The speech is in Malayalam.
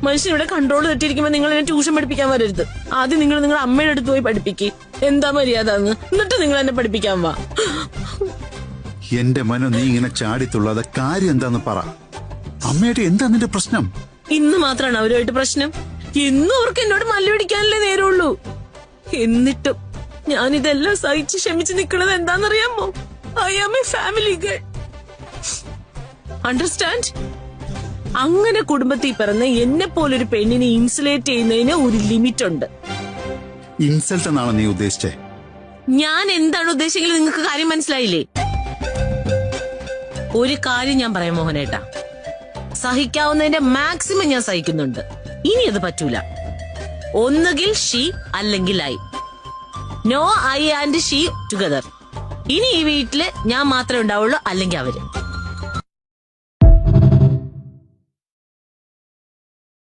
മനുഷ്യൻ ഇവിടെ കൺട്രോൾ തെറ്റിയിരിക്കുമ്പോ നിങ്ങൾ എന്നെ ട്യൂഷൻ പഠിപ്പിക്കാൻ വരരുത്. ആദ്യം നിങ്ങൾ നിങ്ങളുടെ അമ്മയുടെ അടുത്ത് പോയി പഠിപ്പിക്ക് എന്താ മര്യാദ എന്ന്, എന്നിട്ട് നിങ്ങൾ എന്നെ പഠിപ്പിക്കാൻ വാ. എന്റെ മനോ, നീ ഇങ്ങനെ ചാടിത്തുള്ളാതെ കാര്യം എന്താന്ന് പറ. അമ്മയായിട്ട് എന്താ നിന്റെ പ്രശ്നം? ഇന്ന് മാത്രമാണ് അവരുമായിട്ട് പ്രശ്നം. ഇന്നും അവർക്ക് എന്നോട് മല്ല് പിടിക്കാനല്ലേ നേരമുള്ളൂ. എന്നിട്ടും ഞാനിതെല്ലാം സഹിച്ച് ക്ഷമിച്ച് നിൽക്കുന്നത് എന്താണെന്നറിയാമോ? I am a family girl. Understand? അങ്ങനെ കുടുംബത്തിൽ പിറന്ന് എന്നെ പോലൊരു പെണ്ണിനെ ഇൻസുലേറ്റ് ചെയ്യുന്നതിന് ഒരു ലിമിറ്റ് ഉണ്ട്. ഇൻസൾട്ട് എന്നാണോ നീ ഉദ്ദേശിച്ചേ? ഞാൻ എന്താണ് ഉദ്ദേശിച്ചെങ്കിൽ നിങ്ങൾക്ക് കാര്യം മനസ്സിലായില്ലേ? ഒരു കാര്യം ഞാൻ പറയാം മോഹനേട്ടാ, സഹിക്കാവുന്നതിന്റെ മാക്സിമം ഞാൻ സഹിക്കുന്നുണ്ട്. ഇനി അത് പറ്റൂല. ഒന്നുകിൽ ഷീ അല്ലെങ്കിൽ I. No I and she together. ഇനി ഈ വീട്ടില് ഞാൻ മാത്രമേ ഉണ്ടാവുള്ളൂ, അല്ലെങ്കിൽ അവര്.